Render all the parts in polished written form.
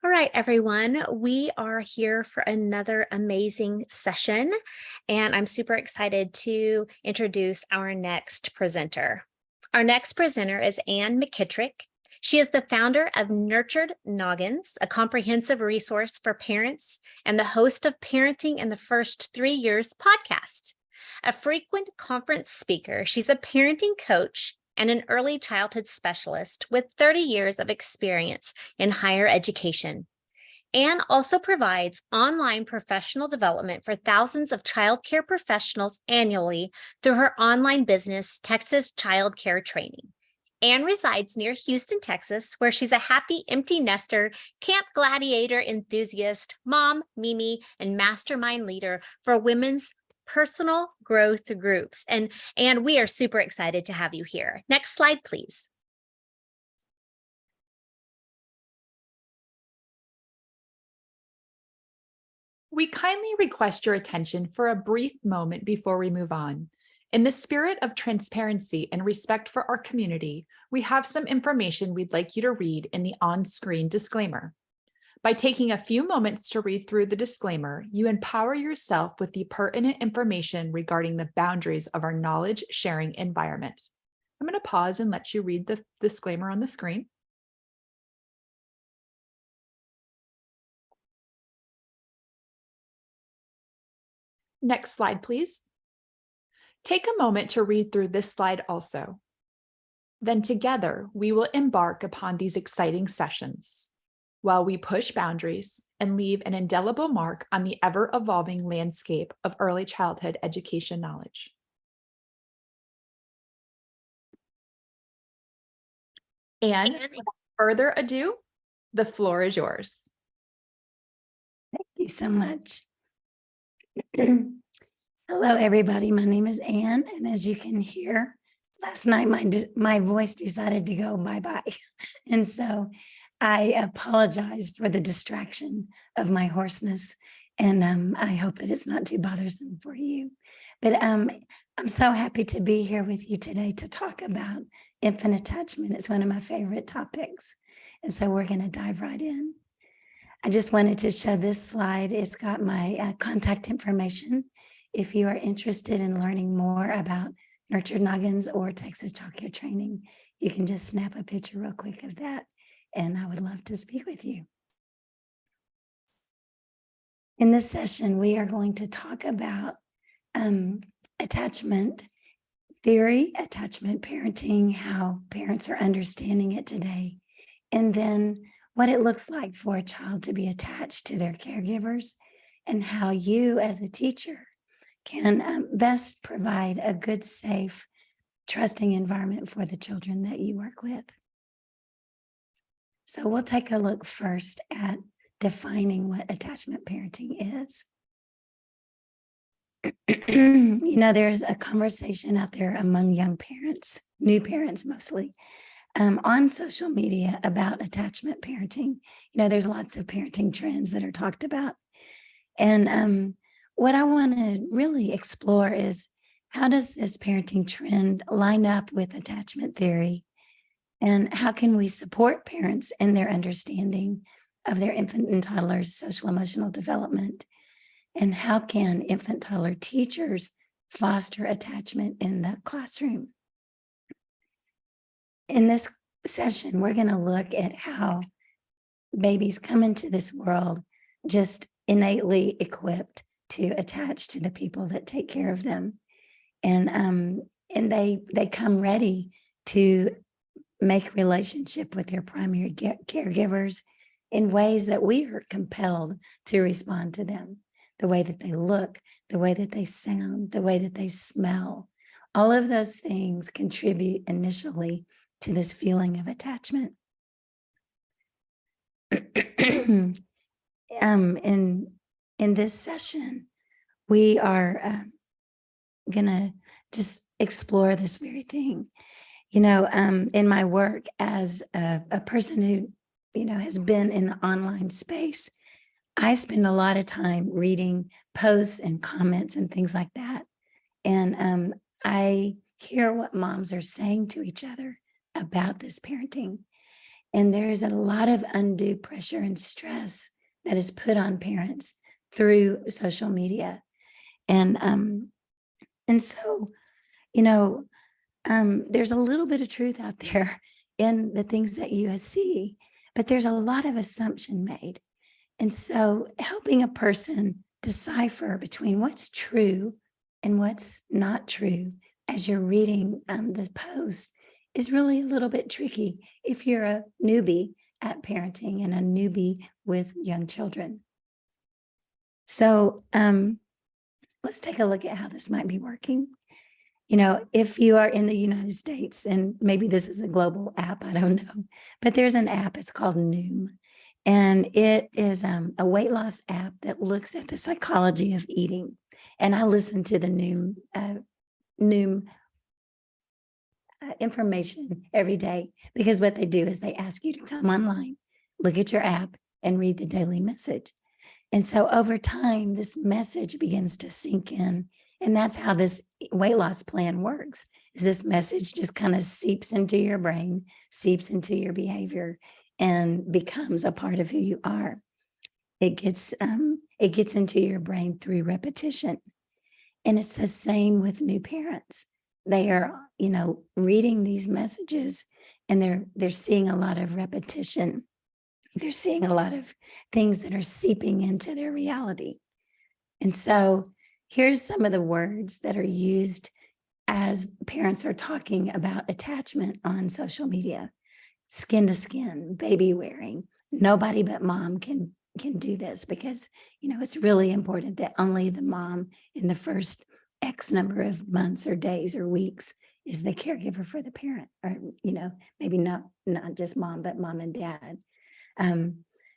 All right, everyone, we are here for another amazing session, and I'm super excited to introduce our next presenter. Our next presenter is Ann McKittrick. She is the founder of Nurtured Noggins, a comprehensive resource for parents, and the host of Parenting in the First 3 Years podcast. A frequent conference speaker, she's a parenting coach and an early childhood specialist with 30 years of experience in higher education. Ann also provides online professional development for thousands of childcare professionals annually through her online business, Texas Child Care Training. Ann resides near Houston, Texas, where she's a happy empty nester, camp gladiator enthusiast, mom, Mimi, and mastermind leader for women's personal growth groups. And we are super excited to have you here. Next slide, please. We kindly request your attention for a brief moment before we move on. In the spirit of transparency and respect for our community, we have some information we'd like you to read in the on-screen disclaimer. By taking a few moments to read through the disclaimer, you empower yourself with the pertinent information regarding the boundaries of our knowledge sharing environment. I'm going to pause and let you read the disclaimer on the screen. Next slide, please. Take a moment to read through this slide also. Then together, we will embark upon these exciting sessions while we push boundaries and leave an indelible mark on the ever-evolving landscape of early childhood education knowledge. And without further ado, the floor is yours. Thank you so much. Hello, everybody. My name is Ann, and as you can hear, last night my voice decided to go bye-bye. And so I apologize for the distraction of my hoarseness, and I hope that it's not too bothersome for you. But I'm so happy to be here with you today to talk about infant attachment. It's one of my favorite topics. And so we're going to dive right in. I just wanted to show this slide. It's got my contact information. If you are interested in learning more about Nurtured Noggins or Texas Child Care Training, you can just snap a picture real quick of that, and I would love to speak with you. In this session, we are going to talk about attachment theory, attachment parenting, how parents are understanding it today, and then what it looks like for a child to be attached to their caregivers, and how you as a teacher can best provide a good, safe, trusting environment for the children that you work with. So we'll take a look first at defining what attachment parenting is. You know, there's a conversation out there among young parents, new parents mostly, on social media about attachment parenting. You know, there's lots of parenting trends that are talked about. And what I want to really explore is, how does this parenting trend line up with attachment theory? And how can we support parents in their understanding of their infant and toddler's social emotional development? And how can infant toddler teachers foster attachment in the classroom? In this session, we're going to look at how babies come into this world just innately equipped to attach to the people that take care of them. And they come ready to make relationship with their primary caregivers in ways that we are compelled to respond to them. The way that they look, the way that they sound, the way that they smell. All of those things contribute initially to this feeling of attachment. In this session, we are going to just explore this very thing. You know, in my work as a person who, you know, has been in the online space, I spend a lot of time reading posts and comments and things like that. And I hear what moms are saying to each other about this parenting. And there is a lot of undue pressure and stress that is put on parents through social media. And so, there's a little bit of truth out there in the things that you see, but there's a lot of assumption made. And so helping a person decipher between what's true and what's not true as you're reading the post is really a little bit tricky if you're a newbie at parenting and a newbie with young children. So let's take a look at how this might be working. If you are in the United States, and maybe this is a global app, I don't know, but there's an app, it's called Noom. And it is a weight loss app that looks at the psychology of eating. And I listen to the Noom information every day, because what they do is they ask you to come online, look at your app, and read the daily message. And so over time, this message begins to sink in. And that's how this weight loss plan works, is this message just kind of seeps into your brain, seeps into your behavior, and becomes a part of who you are. It gets into your brain through repetition. And it's the same with new parents. They are, reading these messages, and they're seeing a lot of repetition. They're seeing a lot of things that are seeping into their reality. And so here's some of the words that are used as parents are talking about attachment on social media. Skin to skin, baby wearing. Nobody but mom can do this, because, it's really important that only the mom in the first X number of months or days or weeks is the caregiver for the parent, or, maybe not just mom, but mom and dad.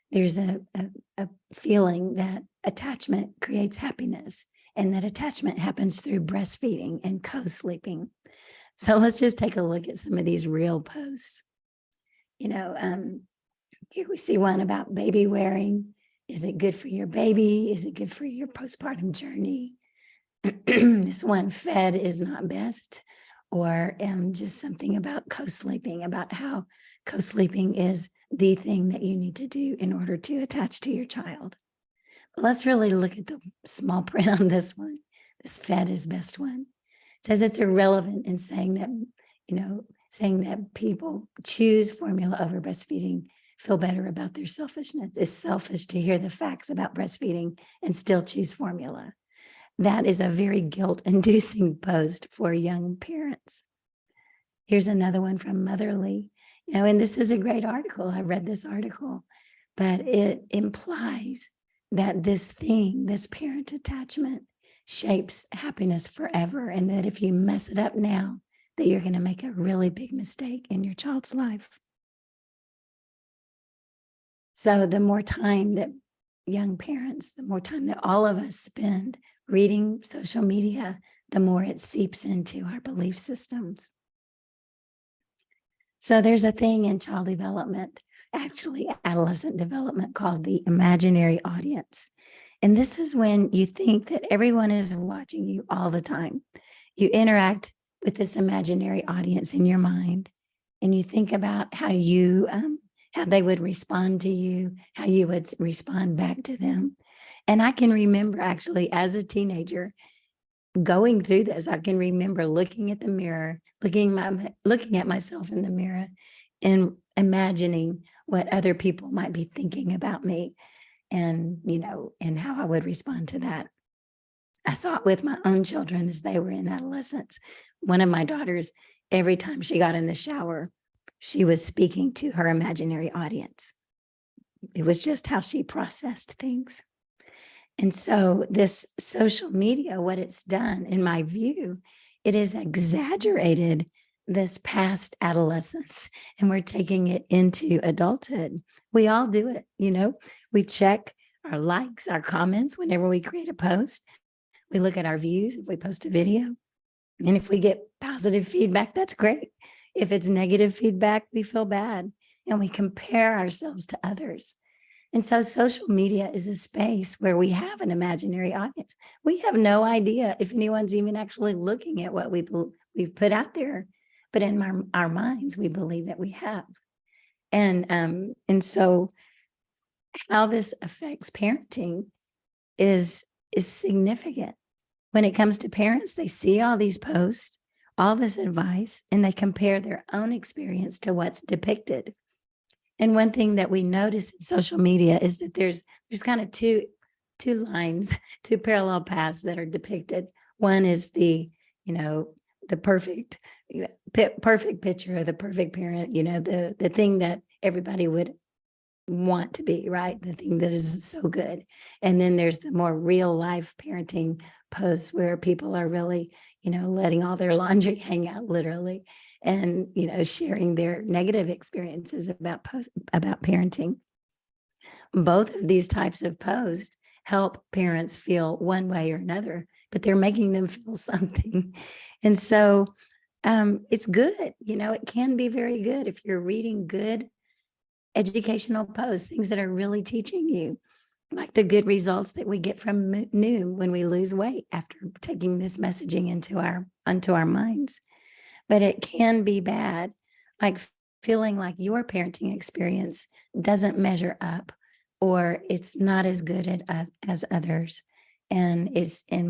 There's a feeling that attachment creates happiness, and that attachment happens through breastfeeding and co-sleeping. So let's just take a look at some of these real posts. Here we see one about baby wearing. Is it good for your baby? Is it good for your postpartum journey? This one, fed is not best. Or just something about co-sleeping, about how co-sleeping is the thing that you need to do in order to attach to your child. But let's really look at the small print on this one. This fed is best one. It says it's irrelevant in saying that people choose formula over breastfeeding feel better about their selfishness. It's selfish to hear the facts about breastfeeding and still choose formula. That is a very guilt-inducing post for young parents. Here's another one from Motherly. And this is a great article. I read this article, but it implies that this parent attachment shapes happiness forever. And that if you mess it up now, that you're going to make a really big mistake in your child's life. So the more time that young parents, the more time that all of us spend reading social media, the more it seeps into our belief systems. So there's a thing in child development, actually adolescent development, called the imaginary audience. And this is when you think that everyone is watching you all the time. You interact with this imaginary audience in your mind, and you think about how they would respond to you, how you would respond back to them. And I can remember, actually, as a teenager going through this. I can remember looking at the mirror, looking at myself in the mirror, and imagining what other people might be thinking about me, and and how I would respond to that. I saw it with my own children as they were in adolescence. One of my daughters, every time she got in the shower, she was speaking to her imaginary audience. It was just how she processed things. And so this social media, what it's done, in my view, it has exaggerated this past adolescence, and we're taking it into adulthood. We all do it, we check our likes, our comments whenever we create a post. We look at our views if we post a video. And if we get positive feedback, that's great. If it's negative feedback, we feel bad, and we compare ourselves to others. And so social media is a space where we have an imaginary audience. We have no idea if anyone's even actually looking at what we've put out there, but in our minds, we believe that we have. And so how this affects parenting is significant. When it comes to parents, they see all these posts, all this advice, and they compare their own experience to what's depicted. And one thing that we notice in social media is that there's kind of two lines, two parallel paths that are depicted. One is the perfect picture of the perfect parent, the thing that everybody would want to be, right? The thing that is so good. And then there's the more real life parenting posts where people are really, letting all their laundry hang out literally, and, sharing their negative experiences about parenting. Both of these types of posts help parents feel one way or another, but they're making them feel something. And so it's good. It can be very good if you're reading good educational posts, things that are really teaching you, like the good results that we get from Noom when we lose weight after taking this messaging into our minds. But it can be bad, like feeling like your parenting experience doesn't measure up, or it's not as good as others, and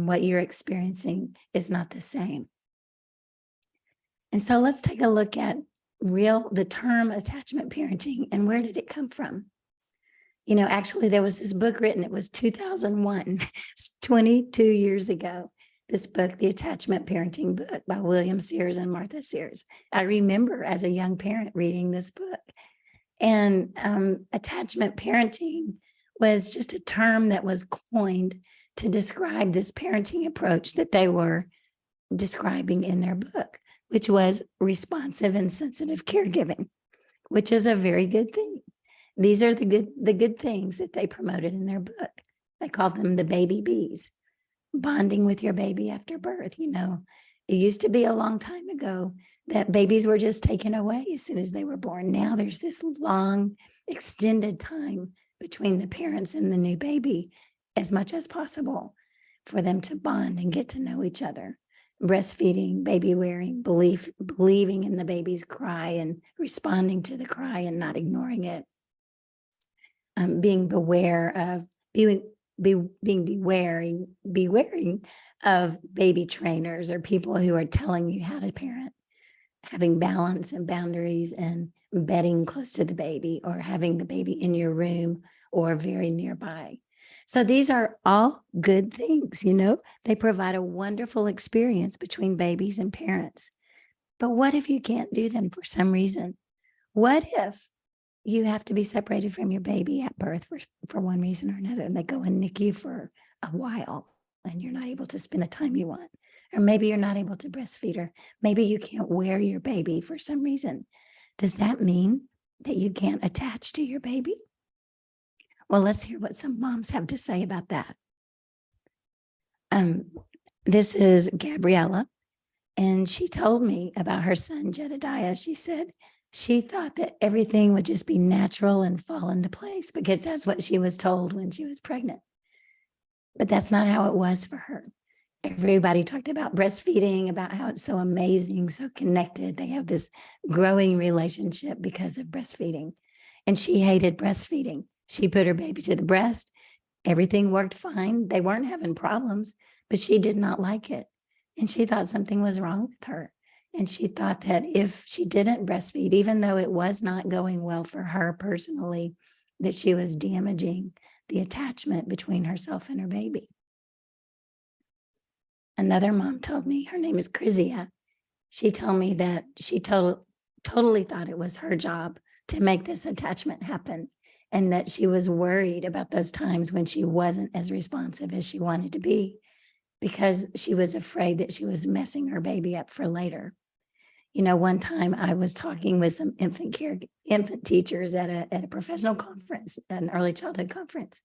what you're experiencing is not the same. And so let's take a look at the term attachment parenting and where did it come from? Actually, there was this book written, it was 2001, 22 years ago. This book, The Attachment Parenting Book by William Sears and Martha Sears. I remember as a young parent reading this book. And attachment parenting was just a term that was coined to describe this parenting approach that they were describing in their book, which was responsive and sensitive caregiving, which is a very good thing. These are the good things that they promoted in their book. They called them the baby Bs. Bonding with your baby after birth. It used to be a long time ago that babies were just taken away as soon as they were born. Now there's this long extended time between the parents and the new baby, as much as possible, for them to bond and get to know each other. Breastfeeding, baby wearing, believing in the baby's cry and responding to the cry and not ignoring it. Being beware of baby trainers or people who are telling you how to parent, having balance and boundaries and bedding close to the baby or having the baby in your room or very nearby. So these are all good things, they provide a wonderful experience between babies and parents. But what if you can't do them for some reason? What if you have to be separated from your baby at birth for one reason or another, and they go in NICU for a while and you're not able to spend the time you want, or maybe you're not able to breastfeed her. Maybe you can't wear your baby for some reason. Does that mean that you can't attach to your baby? Well, let's hear what some moms have to say about that. This is Gabriella, and she told me about her son, Jedediah. She said she thought that everything would just be natural and fall into place because that's what she was told when she was pregnant. But that's not how it was for her. Everybody talked about breastfeeding, about how it's so amazing, so connected. They have this growing relationship because of breastfeeding. And she hated breastfeeding. She put her baby to the breast. Everything worked fine. They weren't having problems, but she did not like it. And she thought something was wrong with her. And she thought that if she didn't breastfeed, even though it was not going well for her personally, that she was damaging the attachment between herself and her baby. Another mom told me, her name is Chrysia. She told me that she totally thought it was her job to make this attachment happen, and that she was worried about those times when she wasn't as responsive as she wanted to be because she was afraid that she was messing her baby up for later. One time I was talking with some infant teachers at a professional conference, an early childhood conference.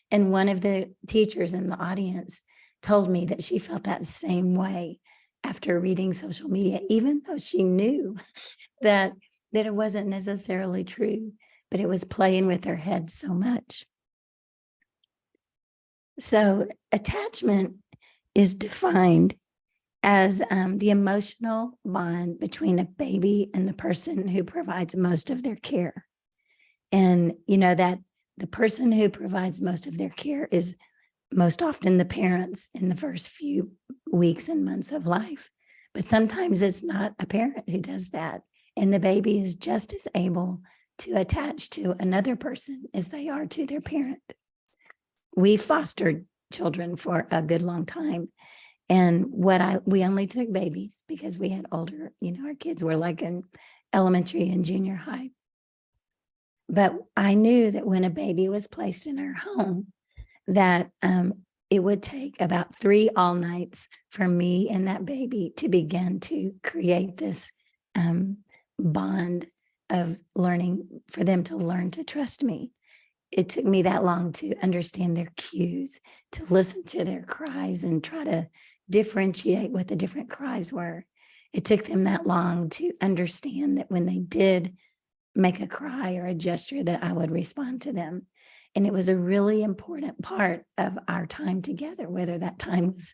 And one of the teachers in the audience told me that she felt that same way after reading social media, even though she knew that it wasn't necessarily true, but it was playing with her head so much. So attachment is defined as the emotional bond between a baby and the person who provides most of their care. And, that the person who provides most of their care is most often the parents in the first few weeks and months of life. But sometimes it's not a parent who does that. And the baby is just as able to attach to another person as they are to their parent. We fostered children for a good long time. And we only took babies because we had older, our kids were like in elementary and junior high. But I knew that when a baby was placed in our home, that it would take about 3 all nights for me and that baby to begin to create this bond of learning, for them to learn to trust me. It took me that long to understand their cues, to listen to their cries and try to differentiate what the different cries were. It took them that long to understand that when they did make a cry or a gesture, that I would respond to them. And it was a really important part of our time together, whether that time was,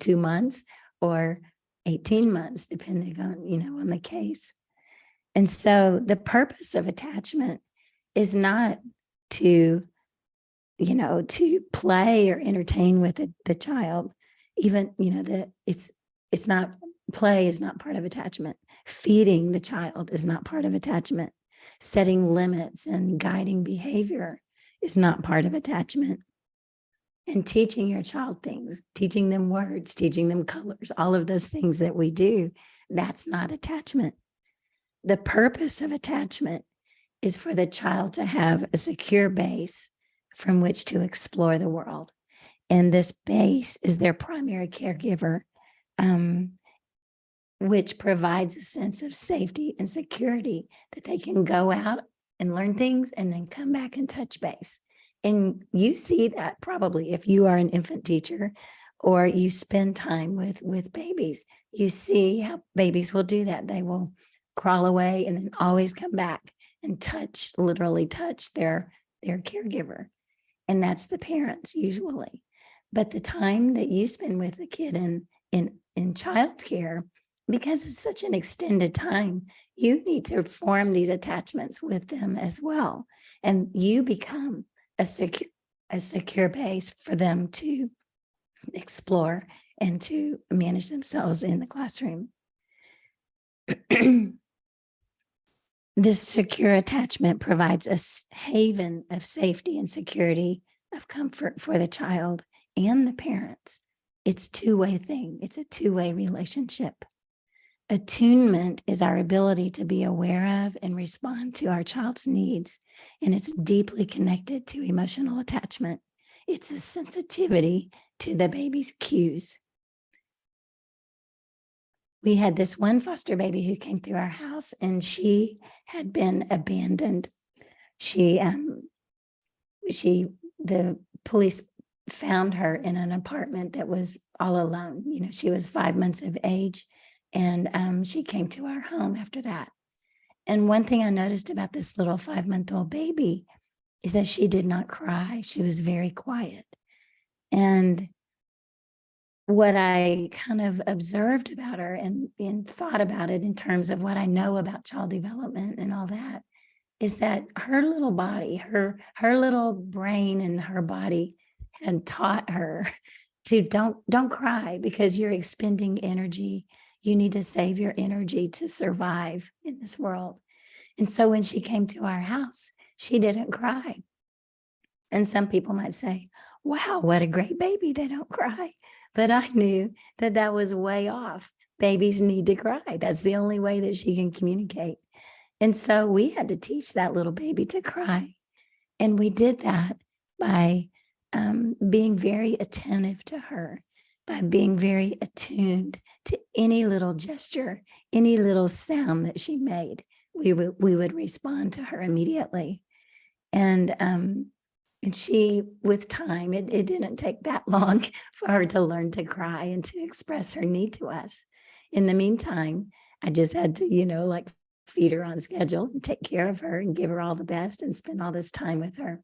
2 months or 18 months, depending on, on the case. And so the purpose of attachment is not to, to play or entertain with the child. Even, it's not, play is not part of attachment. Feeding the child is not part of attachment. Setting limits and guiding behavior is not part of attachment. And teaching your child things, teaching them words, teaching them colors, all of those things that we do, that's not attachment. The purpose of attachment is for the child to have a secure base from which to explore the world. And this base is their primary caregiver, which provides a sense of safety and security, that they can go out and learn things and then come back and touch base. And you see that probably if you are an infant teacher or you spend time with babies. You see how babies will do that. They will crawl away and then always come back and literally touch their caregiver. And that's the parents usually. But the time that you spend with the kid in childcare, because it's such an extended time, you need to form these attachments with them as well. And you become a secure base for them to explore and to manage themselves in the classroom. This secure attachment provides a haven of safety and security, of comfort for the child and the parents. It's a two-way thing. It's a two-way relationship. Attunement is our ability to be aware of and respond to our child's needs, and it's deeply connected to emotional attachment. It's a sensitivity to the baby's cues. We had this one foster baby who came through our house, and she had been abandoned. The police found her in an apartment that was all alone. She was 5 months of age, and she came to our home after that. And one thing I noticed about this little 5-month-old baby is that she did not cry. She was very quiet. And what I kind of observed about her and thought about it in terms of what I know about child development and all that, is that her little body, her little brain and her body had taught her to don't cry, because you're expending energy. You need to save your energy to survive in this world. And so when she came to our house, she didn't cry. And some people might say, wow, what a great baby, they don't cry. But I knew that was way off. Babies need to cry. That's the only way that she can communicate. And so we had to teach that little baby to cry. And we did that by being very attentive to her, by being very attuned to any little gesture, any little sound that she made. We would respond to her immediately. And she, with time, it didn't take that long for her to learn to cry and to express her need to us. In the meantime, I just had to, feed her on schedule and take care of her and give her all the best and spend all this time with her.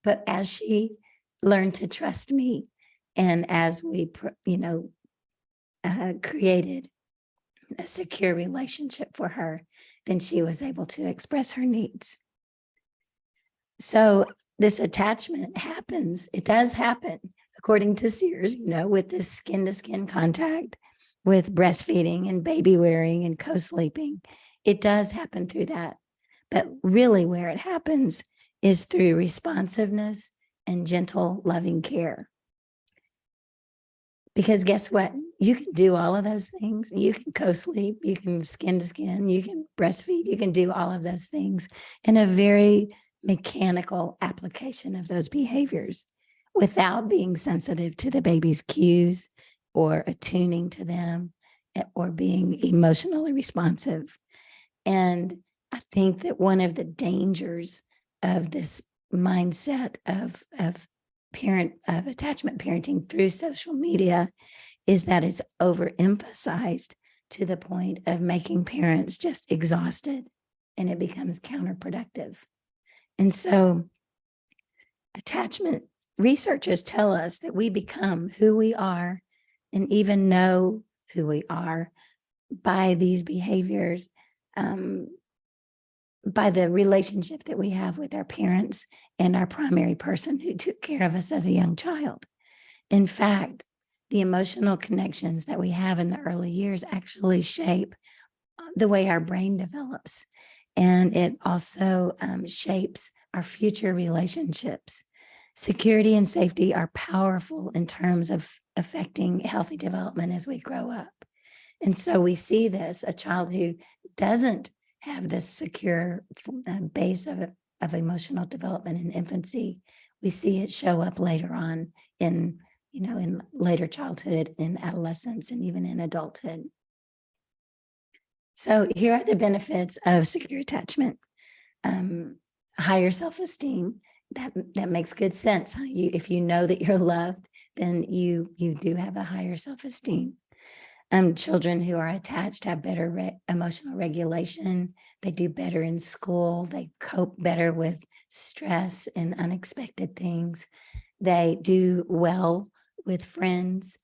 But as she learned to trust me, and as we, created a secure relationship for her, then she was able to express her needs. So this attachment happens, it does happen, according to Sears, with this skin to skin contact, with breastfeeding and baby wearing and co-sleeping. It does happen through that. But really where it happens is through responsiveness and gentle, loving care. Because guess what? You can do all of those things. You can co-sleep, you can skin to skin, you can breastfeed, you can do all of those things in a very mechanical application of those behaviors without being sensitive to the baby's cues or attuning to them or being emotionally responsive. And I think that one of the dangers of this mindset of attachment parenting through social media is that it's overemphasized to the point of making parents just exhausted, and it becomes counterproductive. And so attachment researchers tell us that we become who we are and even know who we are by these behaviors, by the relationship that we have with our parents and our primary person who took care of us as a young child. In fact, the emotional connections that we have in the early years actually shape the way our brain develops. And it also shapes our future relationships. Security and safety are powerful in terms of affecting healthy development as we grow up. And so we see this, a child who doesn't have this secure base of emotional development in infancy, we see it show up later on in later childhood, in adolescence, and even in adulthood. So here are the benefits of secure attachment. Higher self-esteem, that makes good sense. If you know that you're loved, then you do have a higher self-esteem. Children who are attached have better emotional regulation. They do better in school. They cope better with stress and unexpected things. They do well with friends,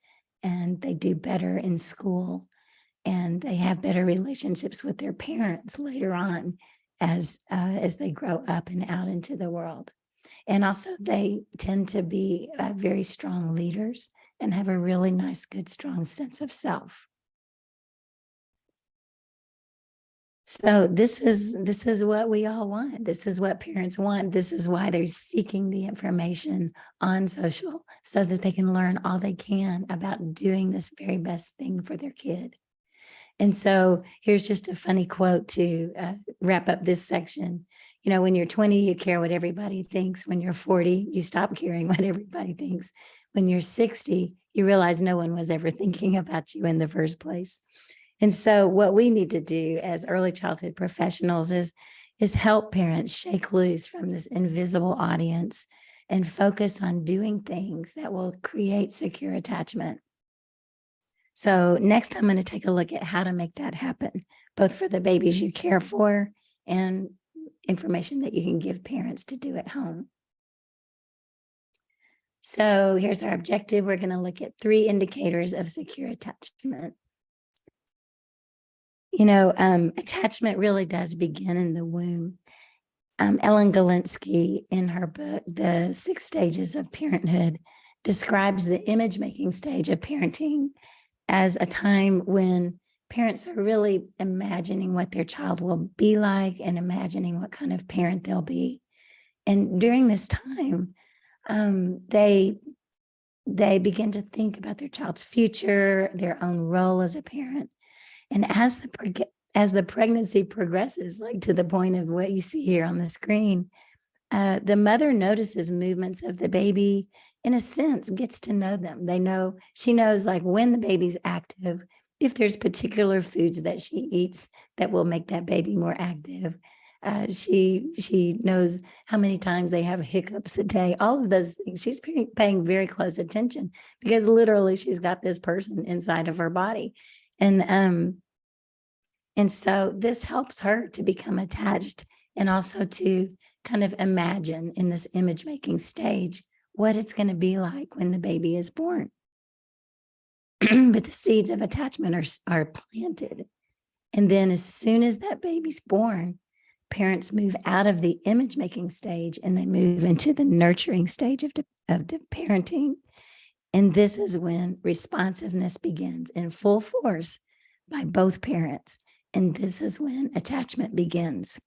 and they do better in school. And they have better relationships with their parents later on as they grow up and out into the world. And also they tend to be very strong leaders and have a really nice, good, strong sense of self. So this is what we all want. This is what parents want. This is why they're seeking the information on social, so that they can learn all they can about doing this very best thing for their kid. And so here's just a funny quote to wrap up this section. When you're 20, you care what everybody thinks. When you're 40, you stop caring what everybody thinks. When you're 60, you realize no one was ever thinking about you in the first place. And so what we need to do as early childhood professionals is help parents shake loose from this invisible audience and focus on doing things that will create secure attachment. So next, I'm going to take a look at how to make that happen, both for the babies you care for and information that you can give parents to do at home. So here's our objective. We're going to look at 3 indicators of secure attachment. Attachment really does begin in the womb. Ellen Galinsky, in her book, The 6 Stages of Parenthood, describes the image-making stage of parenting as a time when parents are really imagining what their child will be like and imagining what kind of parent they'll be. And during this time, they begin to think about their child's future, their own role as a parent. And as the pregnancy progresses, like to the point of what you see here on the screen, the mother notices movements of the baby, in a sense, gets to know them. She knows like when the baby's active, if there's particular foods that she eats that will make that baby more active. She knows how many times they have hiccups a day, all of those things. She's paying very close attention because literally she's got this person inside of her body. And so this helps her to become attached and also to kind of imagine in this image making stage what it's going to be like when the baby is born. But the seeds of attachment are planted. And then as soon as that baby's born, parents move out of the image making stage and they move into the nurturing stage of parenting. And this is when responsiveness begins in full force by both parents. And this is when attachment begins.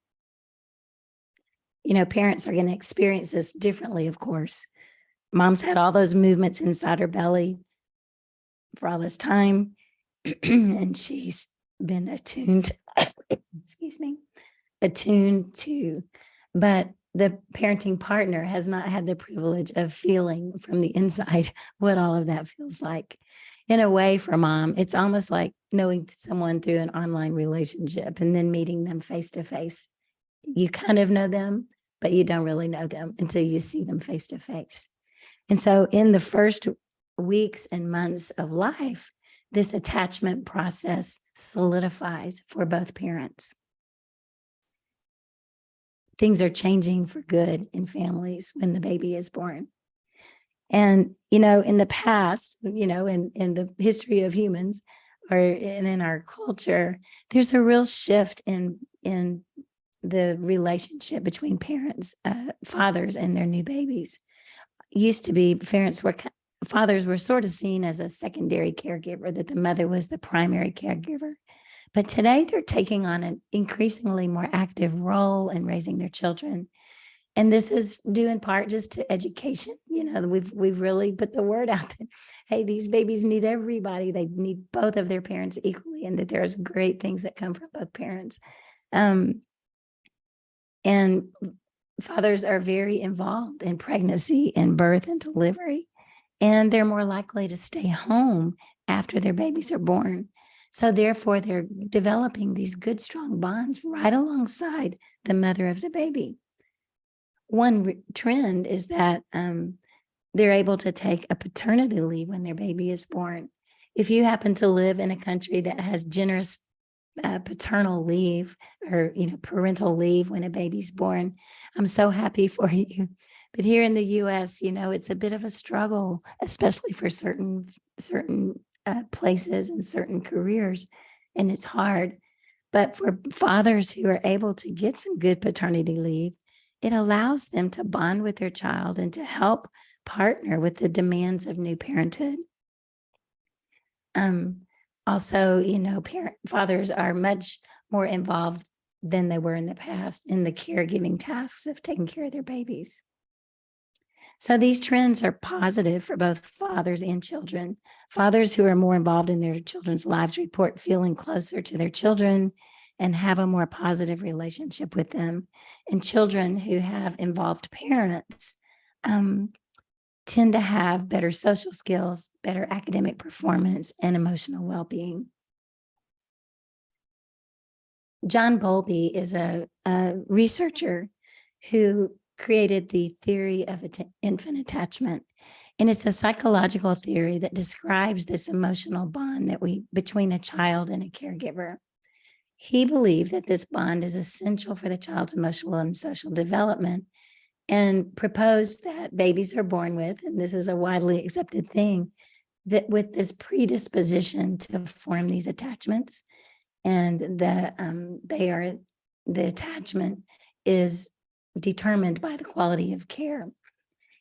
You know, parents are going to experience this differently, of course. Mom's had all those movements inside her belly for all this time, and she's been attuned, attuned to, but the parenting partner has not had the privilege of feeling from the inside what all of that feels like. In a way, for mom, it's almost like knowing someone through an online relationship and then meeting them face to face. You kind of know them, but you don't really know them until you see them face to face. And so in the first weeks and months of life, this attachment process solidifies for both parents. Things are changing for good in families when the baby is born. And, you know, in the past, you know, in the history of humans or in our culture, there's a real shift in the relationship between parents, fathers and their new babies. Used to be fathers were sort of seen as a secondary caregiver, that the mother was the primary caregiver. But today they're taking on an increasingly more active role in raising their children. And this is due in part just to education. You know, we've really put the word out that, hey, these babies need everybody. They need both of their parents equally, and that there's great things that come from both parents. And fathers are very involved in pregnancy and birth and delivery, and they're more likely to stay home after their babies are born. So therefore, they're developing these good, strong bonds right alongside the mother of the baby. One trend is that they're able to take a paternity leave when their baby is born. If you happen to live in a country that has generous paternal leave or, you know, parental leave when a baby's born, I'm so happy for you. But here in the US, you know, it's a bit of a struggle, especially for certain places and certain careers, and it's hard. But for fathers who are able to get some good paternity leave, it allows them to bond with their child and to help partner with the demands of new parenthood. Also, you know, fathers are much more involved than they were in the past in the caregiving tasks of taking care of their babies. So these trends are positive for both fathers and children. Fathers who are more involved in their children's lives report feeling closer to their children and have a more positive relationship with them. And children who have involved parents tend to have better social skills, better academic performance, and emotional well-being. John Bowlby is a researcher who created the theory of infant attachment. And it's a psychological theory that describes this emotional bond between a child and a caregiver. He believed that this bond is essential for the child's emotional and social development, and proposed that babies are born with, and this is a widely accepted thing, that with this predisposition to form these attachments, and the attachment is determined by the quality of care.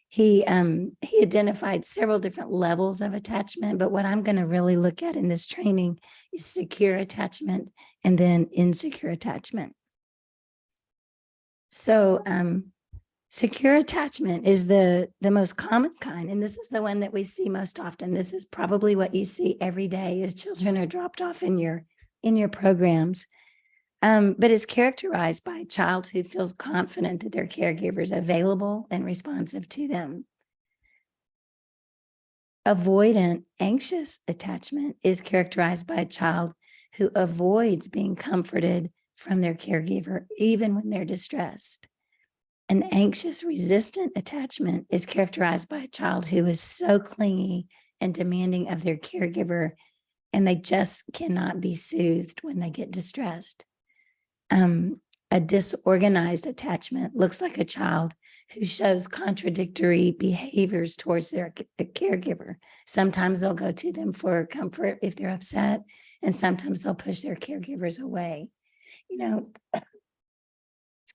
He identified several different levels of attachment, but what I'm going to really look at in this training is secure attachment and then insecure attachment. So secure attachment is the most common kind, and this is the one that we see most often. This is probably what you see every day as children are dropped off in your programs. But it's characterized by a child who feels confident that their caregiver is available and responsive to them. Avoidant, anxious attachment is characterized by a child who avoids being comforted from their caregiver, even when they're distressed. An anxious, resistant attachment is characterized by a child who is so clingy and demanding of their caregiver, and they just cannot be soothed when they get distressed. A disorganized attachment looks like a child who shows contradictory behaviors towards their caregiver. Sometimes they'll go to them for comfort if they're upset, and sometimes they'll push their caregivers away. You know,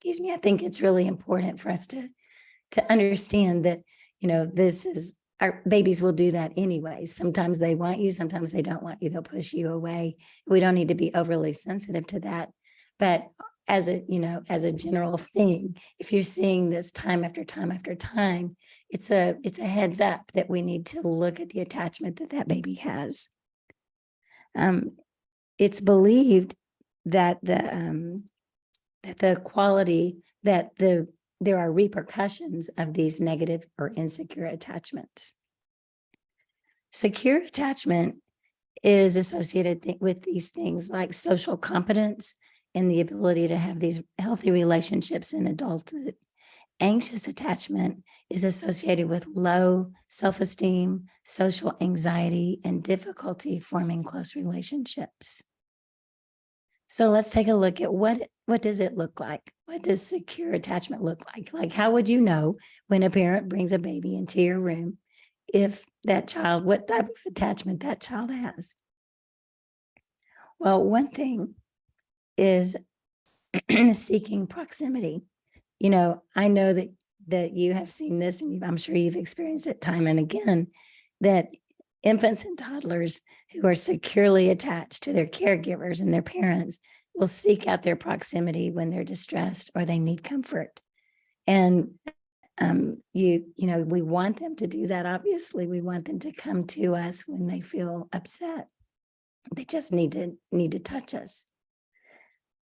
excuse me, I think it's really important for us to understand that, this is, our babies will do that anyway. Sometimes they want you, sometimes they don't want you, they'll push you away. We don't need to be overly sensitive to that. But as a general thing, if you're seeing this time after time after time, it's a heads up that we need to look at the attachment that baby has. It's believed that the quality that there are repercussions of these negative or insecure attachments. Secure attachment is associated with these things like social competence and the ability to have these healthy relationships in adulthood. Anxious attachment is associated with low self-esteem, social anxiety, and difficulty forming close relationships. So let's take a look at what does it look like? What does secure attachment look like? Like, how would you know when a parent brings a baby into your room if that child, what type of attachment that child has? Well, one thing is seeking proximity. I know that you have seen this, and I'm sure you've experienced it time and again, that infants and toddlers who are securely attached to their caregivers and their parents will seek out their proximity when they're distressed or they need comfort. And we want them to do that. Obviously, we want them to come to us when they feel upset. They just need to touch us.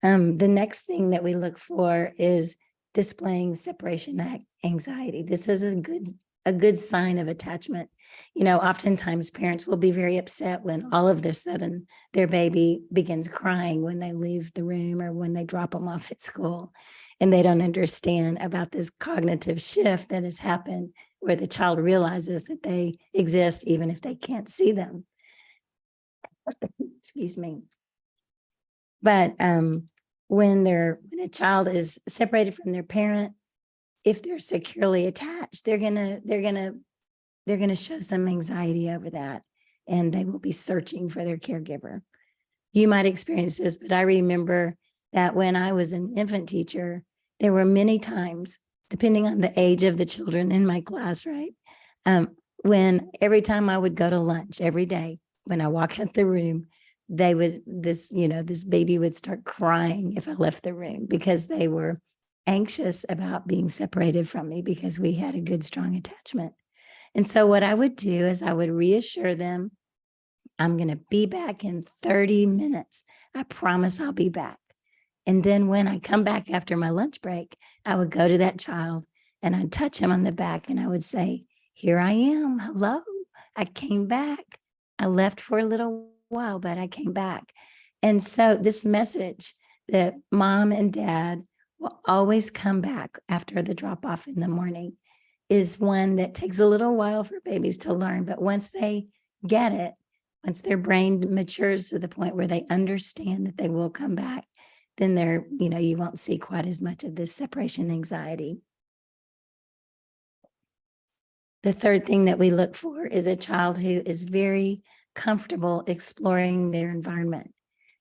The next thing that we look for is displaying separation anxiety. This is a good sign of attachment. Oftentimes parents will be very upset when all of a sudden their baby begins crying when they leave the room or when they drop them off at school, and they don't understand about this cognitive shift that has happened where the child realizes that they exist even if they can't see them. Excuse me. But when a child is separated from their parent, if they're securely attached, they're gonna show some anxiety over that, and they will be searching for their caregiver. You might experience this, but I remember that when I was an infant teacher, there were many times, depending on the age of the children in my class, right? When every time I would go to lunch every day, when I walk out the room, this baby would start crying if I left the room because they were anxious about being separated from me because we had a good, strong attachment. And so what I would do is I would reassure them, I'm going to be back in 30 minutes. I promise I'll be back. And then when I come back after my lunch break, I would go to that child and I'd touch him on the back and I would say, here I am. Hello. I came back. I left for a little while, but I came back. And so this message that mom and dad will always come back after the drop off in the morning is one that takes a little while for babies to learn. But once they get it, once their brain matures to the point where they understand that they will come back, then you won't see quite as much of this separation anxiety. The third thing that we look for is a child who is very comfortable exploring their environment.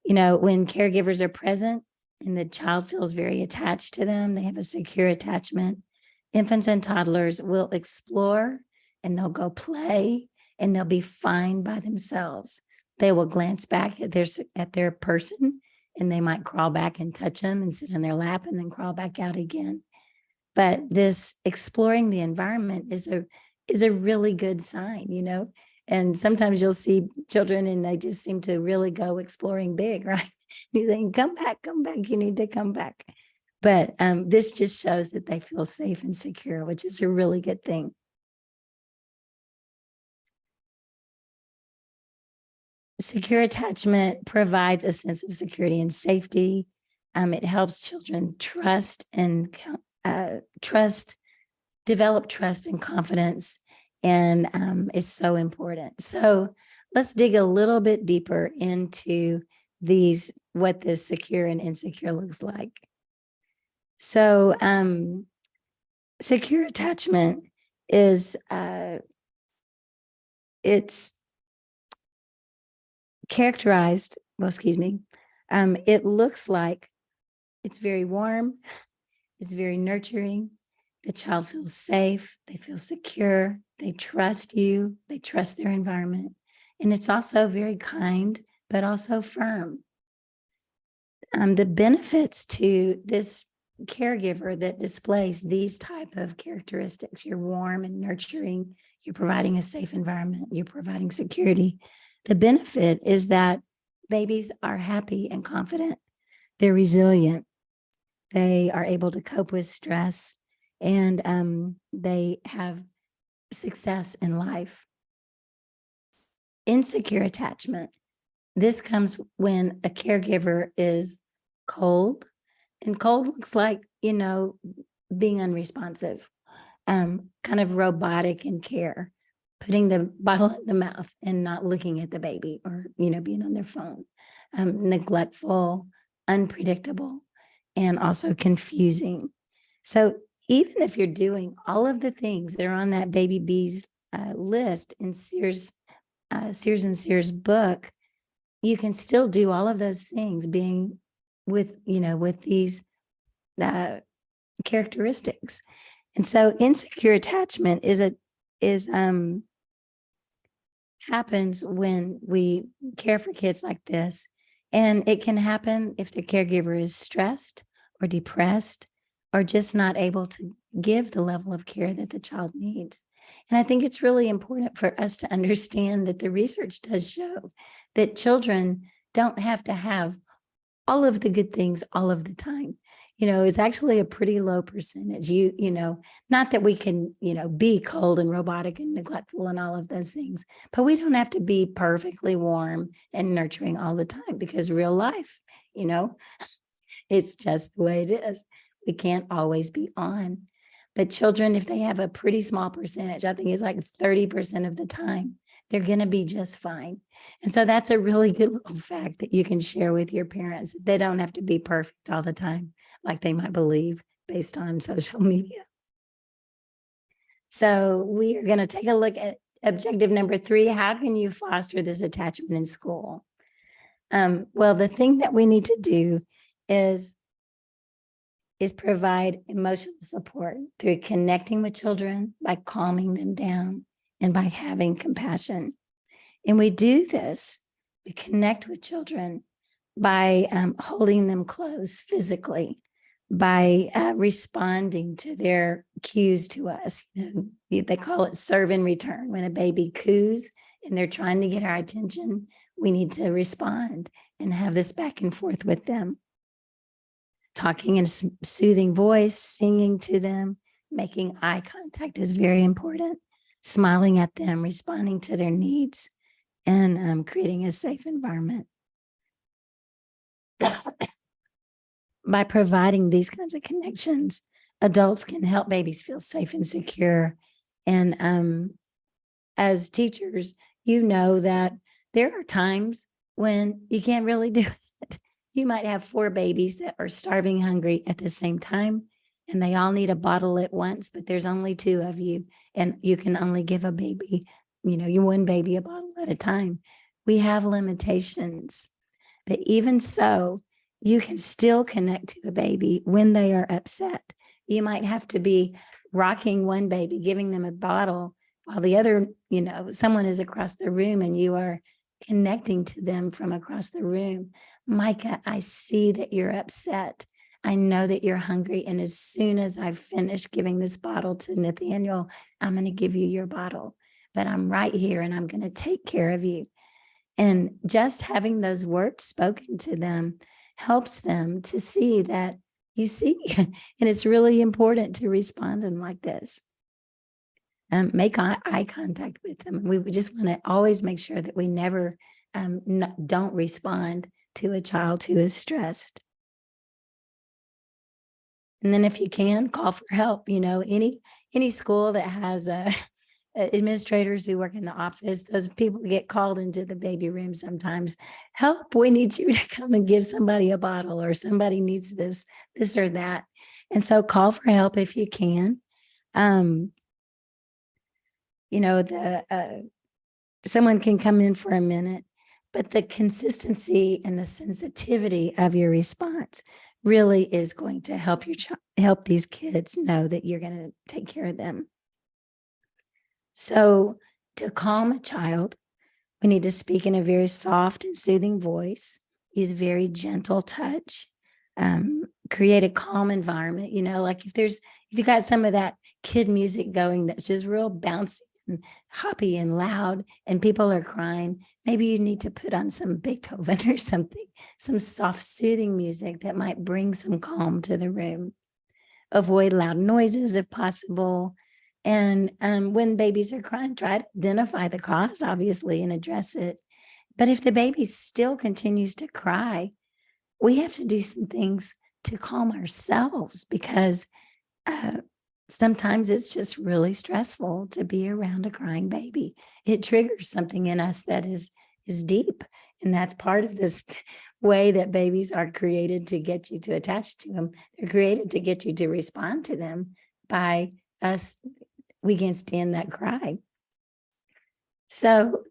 When caregivers are present and the child feels very attached to them, they have a secure attachment. Infants and toddlers will explore and they'll go play and they'll be fine by themselves. They will glance back at their person and they might crawl back and touch them and sit on their lap and then crawl back out again. But this exploring the environment is a really good sign, and sometimes you'll see children and they just seem to really go exploring big, right? You think, come back, you need to come back. But this just shows that they feel safe and secure, which is a really good thing. Secure attachment provides a sense of security and safety. It helps children develop trust and confidence, and is so important. So let's dig a little bit deeper into what the secure and insecure looks like. So secure attachment is it's characterized, it looks like it's very warm, It's very nurturing. The child feels safe. They feel secure. They trust you. They trust their environment. And it's also very kind, but also firm. The benefits to this caregiver that displays these type of characteristics, you're warm and nurturing, you're providing a safe environment, you're providing security. The benefit is that babies are happy and confident. They're resilient. They are able to cope with stress, and they have success in life. Insecure attachment. This comes when a caregiver is cold, and cold looks like, being unresponsive, kind of robotic in care, putting the bottle in the mouth and not looking at the baby, or, being on their phone, neglectful, unpredictable, and also confusing. So even if you're doing all of the things that are on that Baby B's list in Sears and Sears book, you can still do all of those things being with these characteristics. And so insecure attachment happens when we care for kids like this. And it can happen if the caregiver is stressed or depressed or just not able to give the level of care that the child needs. And I think it's really important for us to understand that the research does show that children don't have to have all of the good things all of the time. It's actually a pretty low percentage. Not that we can, be cold and robotic and neglectful and all of those things, but we don't have to be perfectly warm and nurturing all the time, because real life, it's just the way it is. We can't always be on. But children, if they have a pretty small percentage, I think it's like 30% of the time, they're going to be just fine. And so that's a really good little fact that you can share with your parents. They don't have to be perfect all the time, like they might believe based on social media. So we are going to take a look at objective number 3. How can you foster this attachment in school? Well, the thing that we need to do is provide emotional support through connecting with children, by calming them down, and by having compassion. And we do this, we connect with children by holding them close physically, by responding to their cues to us. They call it serve and return. When a baby coos and they're trying to get our attention, we need to respond and have this back and forth with them. Talking in a soothing voice, singing to them, making eye contact is very important. Smiling at them, responding to their needs, and creating a safe environment. By providing these kinds of connections, adults can help babies feel safe and secure. And as teachers, that there are times when you can't really do it. You might have 4 babies that are starving hungry at the same time, and they all need a bottle at once, but there's only 2 of you, and you can only give a baby, one baby a bottle at a time. We have limitations, but even so, you can still connect to a baby when they are upset. You might have to be rocking one baby, giving them a bottle, while the other, someone is across the room and you are connecting to them from across the room. Micah, I see that you're upset. I know that you're hungry. And as soon as I've finished giving this bottle to Nathaniel, I'm going to give you your bottle. But I'm right here and I'm going to take care of you. And just having those words spoken to them helps them to see that you see. And it's really important to respond in like this. Make eye contact with them. We just want to always make sure that we never don't respond to a child who is stressed. And then if you can, call for help. Any school that has administrators who work in the office, those people get called into the baby room sometimes. Help, we need you to come and give somebody a bottle, or somebody needs this or that. And so call for help if you can. Someone can come in for a minute, but the consistency and the sensitivity of your response really is going to help help these kids know that you're going to take care of them. So to calm a child, we need to speak in a very soft and soothing voice, use very gentle touch, create a calm environment. Like if you got some of that kid music going that's just real bouncy and hoppy and loud and people are crying, maybe you need to put on some Beethoven or something, some soft soothing music that might bring some calm to the room. Avoid loud noises if possible. And when babies are crying, try to identify the cause, obviously, and address it. But if the baby still continues to cry, we have to do some things to calm ourselves, because sometimes it's just really stressful to be around a crying baby. It triggers something in us that is deep. And that's part of this way that babies are created to get you to attach to them. They're created to get you to respond to them by us. We can stand that cry. So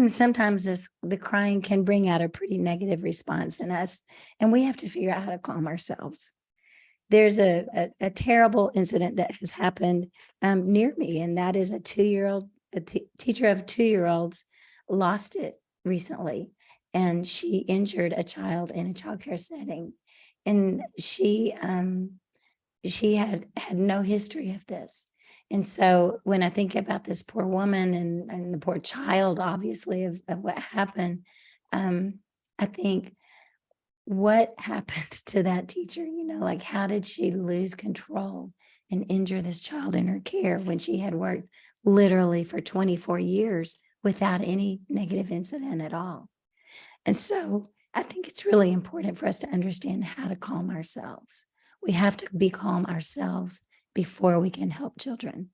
sometimes the crying can bring out a pretty negative response in us, and we have to figure out how to calm ourselves. There's a terrible incident that has happened near me, and that is a teacher of 2-year-olds lost it recently, and she injured a child in a childcare setting, and she had no history of this. And so when I think about this poor woman and the poor child, obviously, of what happened, I think, what happened to that teacher? Like, how did she lose control and injure this child in her care when she had worked literally for 24 years without any negative incident at all? And so I think it's really important for us to understand how to calm ourselves. We have to be calm ourselves before we can help children.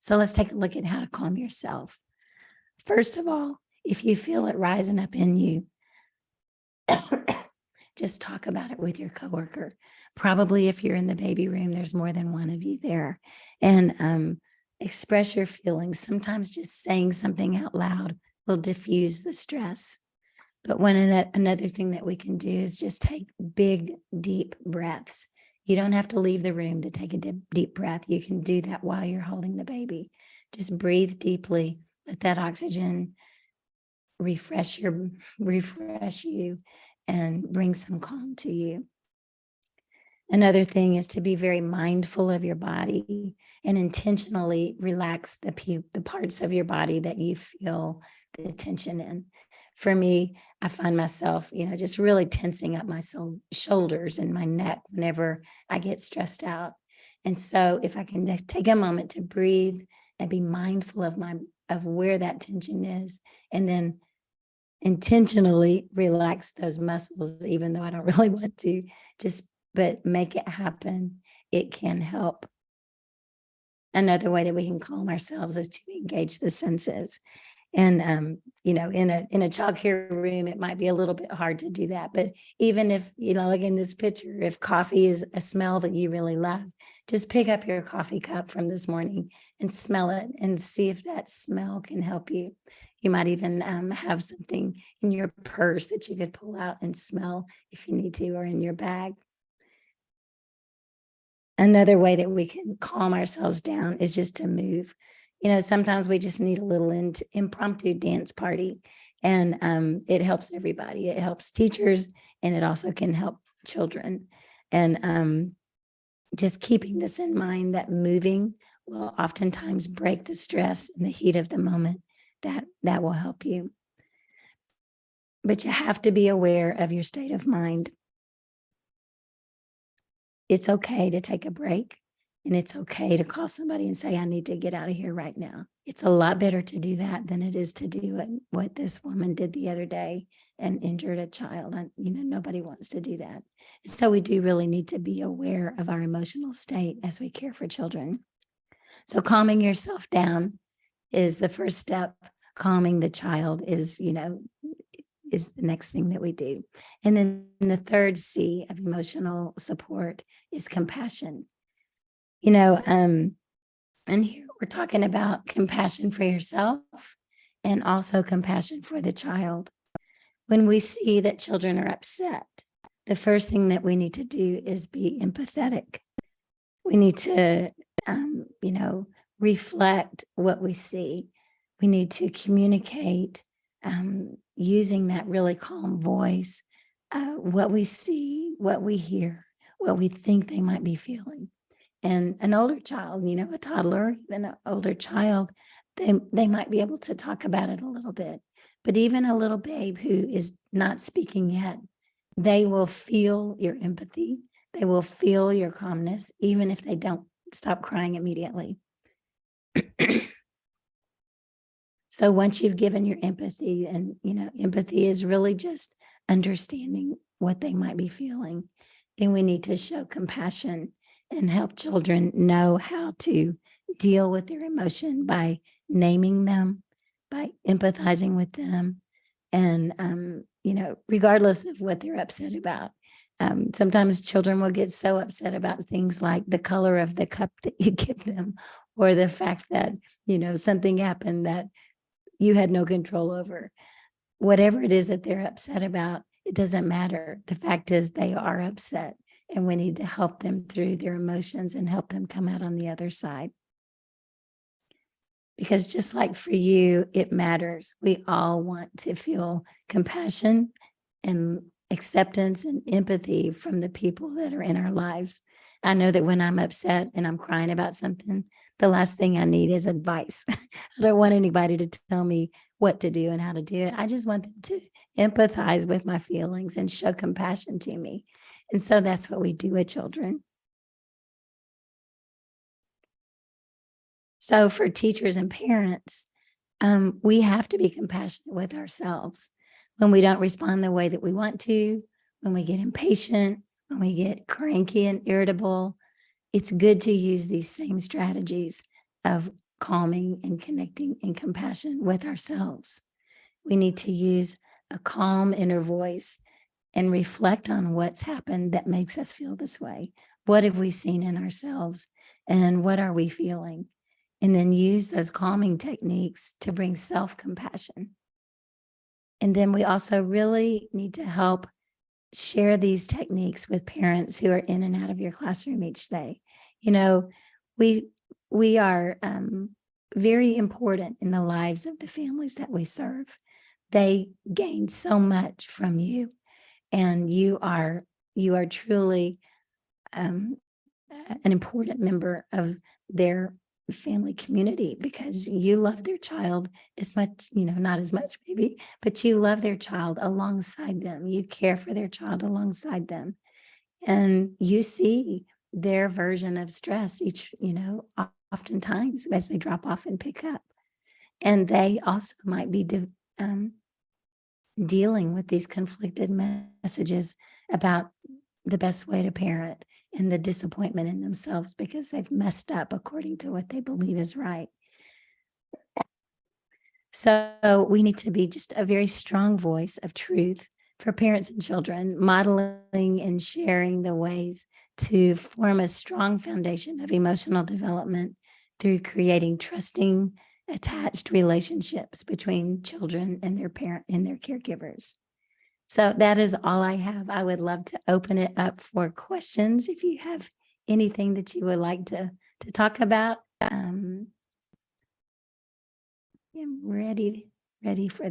So let's take a look at how to calm yourself. First of all, if you feel it rising up in you, just talk about it with your coworker. Probably if you're in the baby room, there's more than one of you there. And express your feelings. Sometimes just saying something out loud will diffuse the stress. But another thing that we can do is just take big, deep breaths. You don't have to leave the room to take a deep breath. You can do that while you're holding the baby. Just breathe deeply. Let that oxygen refresh you and bring some calm to you. Another thing is to be very mindful of your body and intentionally relax the parts of your body that you feel the tension in. For me, I find myself, just really tensing up my shoulders and my neck whenever I get stressed out. And so if I can take a moment to breathe and be mindful of where that tension is, and then intentionally relax those muscles, even though I don't really want to, but make it happen, it can help. Another way that we can calm ourselves is to engage the senses. And, in a childcare room, it might be a little bit hard to do that. But even if, like in this picture, if coffee is a smell that you really love, just pick up your coffee cup from this morning and smell it and see if that smell can help you. You might even have something in your purse that you could pull out and smell if you need to, or in your bag. Another way that we can calm ourselves down is just to move. Sometimes we just need a little impromptu dance party, and it helps everybody. It helps teachers, and it also can help children. And just keeping this in mind, that moving will oftentimes break the stress and the heat of the moment. That will help you. But you have to be aware of your state of mind. It's okay to take a break. And it's okay to call somebody and say, I need to get out of here right now. It's a lot better to do that than it is to do what this woman did the other day and injured a child. And, nobody wants to do that. So we do really need to be aware of our emotional state as we care for children. So calming yourself down is the first step. Calming the child is the next thing that we do. And then the third C of emotional support is compassion. And here we're talking about compassion for yourself and also compassion for the child. When we see that children are upset, the first thing that we need to do is be empathetic. We need to, reflect what we see. We need to communicate using that really calm voice, what we see, what we hear, what we think they might be feeling. And an older child, a toddler, even an older child, they might be able to talk about it a little bit. But even a little babe who is not speaking yet, they will feel your empathy. They will feel your calmness, even if they don't stop crying immediately. So once you've given your empathy, and empathy is really just understanding what they might be feeling, then we need to show compassion and help children know how to deal with their emotion by naming them, by empathizing with them, and regardless of what they're upset about. Sometimes children will get so upset about things like the color of the cup that you give them, or the fact that something happened that you had no control over. Whatever it is that they're upset about, it doesn't matter. The fact is they are upset, and we need to help them through their emotions and help them come out on the other side. Because just like for you, it matters. We all want to feel compassion and acceptance and empathy from the people that are in our lives. I know that when I'm upset and I'm crying about something, the last thing I need is advice. I don't want anybody to tell me what to do and how to do it. I just want them to empathize with my feelings and show compassion to me. And so that's what we do with children. So for teachers and parents, we have to be compassionate with ourselves. When we don't respond the way that we want to, when we get impatient, when we get cranky and irritable, it's good to use these same strategies of calming and connecting and compassion with ourselves. We need to use a calm inner voice and reflect on what's happened that makes us feel this way. What have we seen in ourselves, and what are we feeling? And then use those calming techniques to bring self-compassion. And then we also really need to help share these techniques with parents who are in and out of your classroom each day. We are very important in the lives of the families that we serve. They gain so much from you, and you are truly an important member of their family community, because you love their child as much, not as much maybe, but you love their child alongside them. You care for their child alongside them, and you see their version of stress oftentimes as they drop off and pick up. And they also might be dealing with these conflicted messages about the best way to parent, and the disappointment in themselves because they've messed up according to what they believe is right. So we need to be just a very strong voice of truth for parents and children, modeling and sharing the ways to form a strong foundation of emotional development through creating trusting, attached relationships between children and their parent and their caregivers. So that is all I have. I would love to open it up for questions if you have anything that you would like to talk about. I'm ready for